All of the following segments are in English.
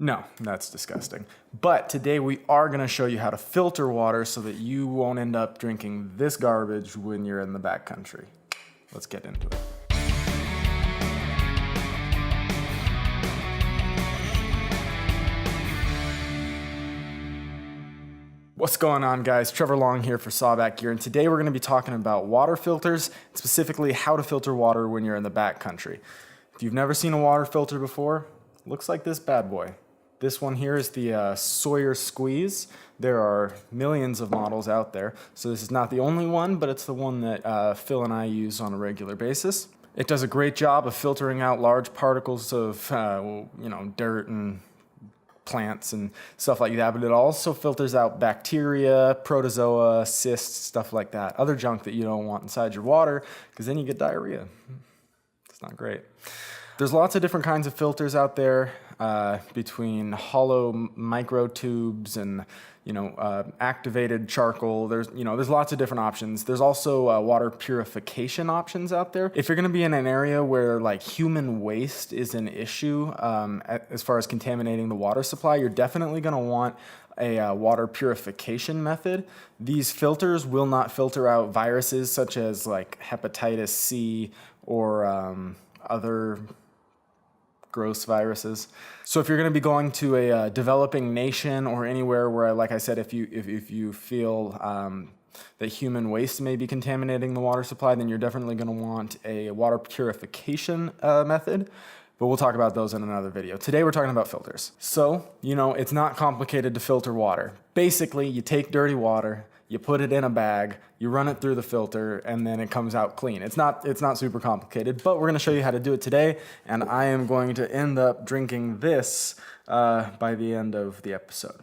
No, that's disgusting. But today we are going to show you how to filter water so that you won't end up drinking this garbage when you're in the backcountry. Let's get into it. What's going on, guys? Trevor Long here for Sawback Gear, and today we're going to be talking about water filters, specifically how to filter water when you're in the backcountry. If you've never seen a water filter before, looks like this bad boy. This one here is the Sawyer Squeeze. There are millions of models out there, so this is not the only one, but it's the one that Phil and I use on a regular basis. It does a great job of filtering out large particles of dirt and plants and stuff like that, but it also filters out bacteria, protozoa, cysts, stuff like that. Other junk that you don't want inside your water, because then you get diarrhea. It's not great. There's lots of different kinds of filters out there, between hollow micro tubes and activated charcoal. There's lots of different options. There's also water purification options out there. If you're going to be in an area where like human waste is an issue as far as contaminating the water supply, you're definitely going to want a water purification method. These filters will not filter out viruses such as like hepatitis C or other gross viruses. So if you're going to be going to a developing nation or anywhere where, like I said, if you feel that human waste may be contaminating the water supply, then you're definitely going to want a water purification method. But we'll talk about those in another video. Today we're talking about filters. So, it's not complicated to filter water. Basically, you take dirty water, you put it in a bag, you run it through the filter, and then it comes out clean. It's not super complicated, but we're gonna show you how to do it today, and I am going to end up drinking this by the end of the episode.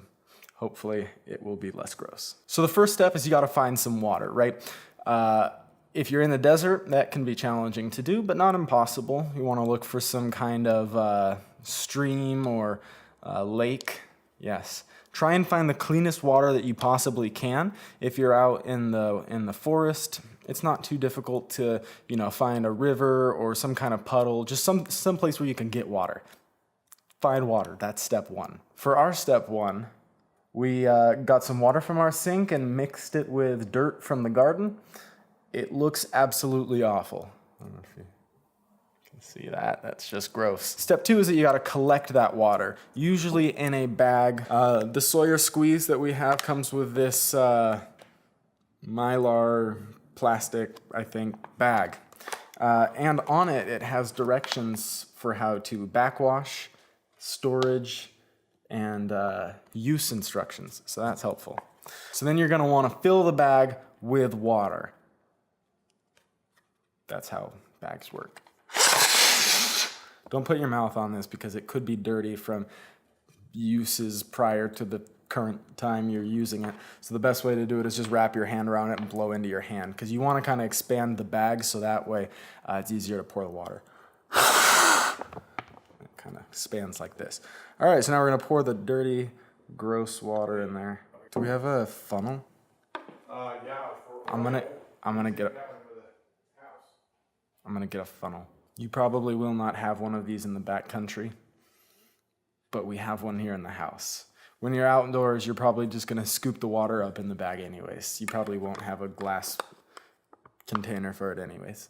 Hopefully, it will be less gross. So the first step is you gotta find some water, right? If you're in the desert, that can be challenging to do, but not impossible. You wanna look for some kind of stream or lake. Yes. Try and find the cleanest water that you possibly can. If you're out in the forest, it's not too difficult to find a river or some kind of puddle, just some place where you can get water. Find water. That's step one. For our step one, we got some water from our sink and mixed it with dirt from the garden. It looks absolutely awful. I don't know if you can see that. That's just gross. Step two is that you got to collect that water, usually in a bag. The Sawyer Squeeze that we have comes with this mylar plastic, I think, bag. And on it, it has directions for how to backwash, storage, and use instructions. So that's helpful. So then you're going to want to fill the bag with water. That's how bags work. Don't put your mouth on this because it could be dirty from uses prior to the current time you're using it. So the best way to do it is just wrap your hand around it and blow into your hand, because you want to kind of expand the bag so that way it's easier to pour the water. It kind of expands like this. All right, so now we're going to pour the dirty, gross water in there. Do we have a funnel? Yeah. I'm gonna get a funnel. You probably will not have one of these in the backcountry, but we have one here in the house. When you're outdoors, you're probably just gonna scoop the water up in the bag anyways. You probably won't have a glass container for it anyways.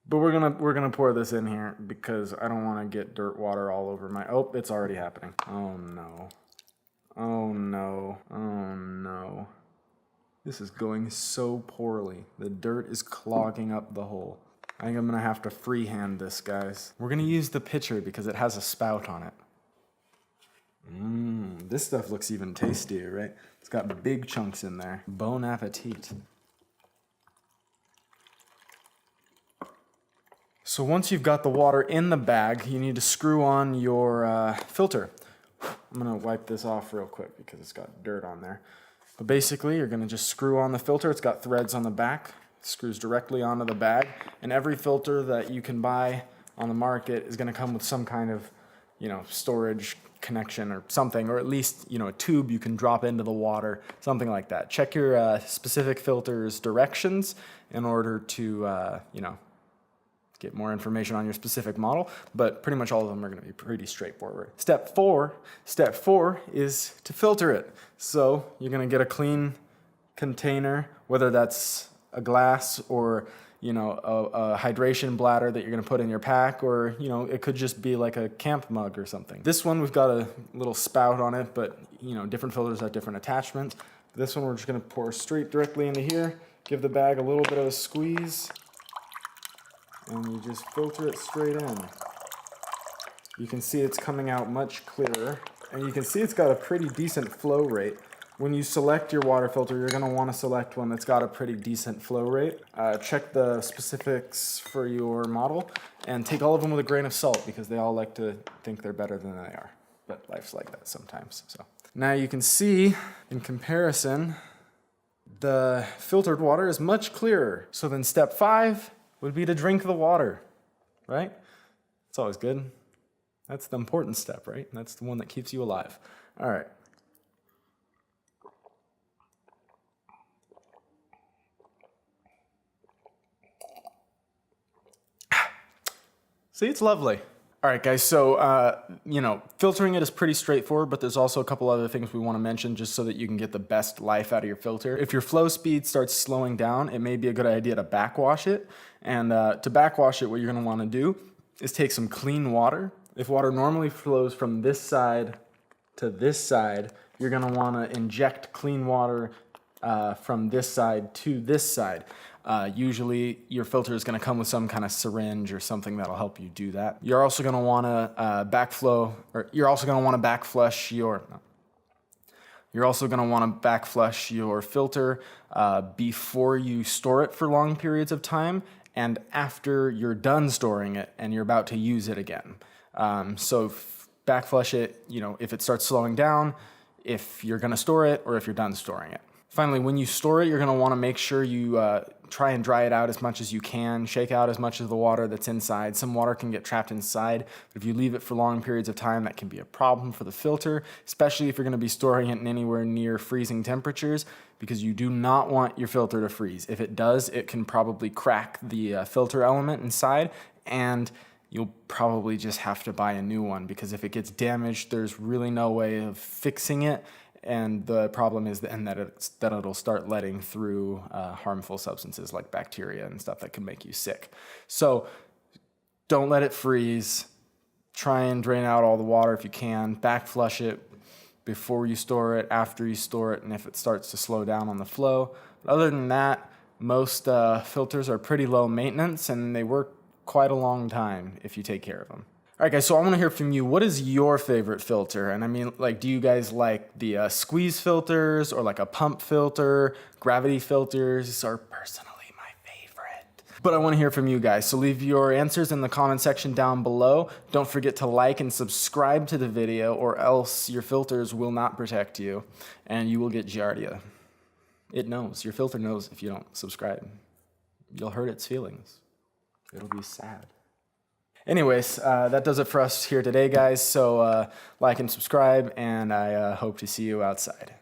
But we're gonna pour this in here because I don't want to get dirt water all over my. Oh, it's already happening. Oh no. Oh no. Oh no. This is going so poorly. The dirt is clogging up the hole. I think I'm gonna have to freehand this, guys. We're gonna use the pitcher because it has a spout on it. This stuff looks even tastier, right? It's got big chunks in there. Bon appetit. So once you've got the water in the bag, you need to screw on your filter. I'm gonna wipe this off real quick because it's got dirt on there. But basically, you're gonna just screw on the filter. It's got threads on the back. Screws directly onto the bag, and every filter that you can buy on the market is going to come with some kind of storage connection or something, or at least a tube you can drop into the water, something like that. Check your specific filter's directions in order to get more information on your specific model, but pretty much all of them are going to be pretty straightforward. Step four is to filter it. So you're going to get a clean container, whether that's a glass or a hydration bladder that you're going to put in your pack, or it could just be like a camp mug or something. This one, we've got a little spout on it, but different filters have different attachments. This one we're just going to pour straight directly into here, give the bag a little bit of a squeeze, and you just filter it straight in. You can see it's coming out much clearer, and you can see it's got a pretty decent flow rate. When you select your water filter, you're going to want to select one that's got a pretty decent flow rate. Check the specifics for your model, and take all of them with a grain of salt, because they all like to think they're better than they are. But life's like that sometimes. So now you can see, in comparison, the filtered water is much clearer. So then step 5 would be to drink the water, right? It's always good. That's the important step, right? That's the one that keeps you alive. All right. See, it's lovely. All right, guys, so, filtering it is pretty straightforward, but there's also a couple other things we want to mention just so that you can get the best life out of your filter. If your flow speed starts slowing down, it may be a good idea to backwash it. And to backwash it, what you're going to want to do is take some clean water. If water normally flows from this side to this side, you're going to want to inject clean water from this side to this side. Usually your filter is going to come with some kind of syringe or something that'll help you do that. You're also going to want to backflush your filter before you store it for long periods of time, and after you're done storing it and you're about to use it again. So backflush it, if it starts slowing down, if you're going to store it, or if you're done storing it. Finally, when you store it, you're going to want to make sure you try and dry it out as much as you can. Shake out as much of the water that's inside. Some water can get trapped inside, but if you leave it for long periods of time, that can be a problem for the filter, especially if you're going to be storing it in anywhere near freezing temperatures, because you do not want your filter to freeze. If it does, it can probably crack the filter element inside, and you'll probably just have to buy a new one, because if it gets damaged, there's really no way of fixing it. And the problem is that it'll start letting through harmful substances like bacteria and stuff that can make you sick. So don't let it freeze. Try and drain out all the water if you can. Backflush it before you store it, after you store it, and if it starts to slow down on the flow. But other than that, most filters are pretty low maintenance, and they work quite a long time if you take care of them. All right, guys, so I want to hear from you. What is your favorite filter? And I mean, do you guys like the squeeze filters, or like a pump filter? Gravity filters are personally my favorite. But I want to hear from you guys, so leave your answers in the comment section down below. Don't forget to like and subscribe to the video, or else your filters will not protect you, and you will get Giardia. It knows. Your filter knows if you don't subscribe. You'll hurt its feelings. It'll be sad. Anyways, that does it for us here today, guys. So like and subscribe, and I hope to see you outside.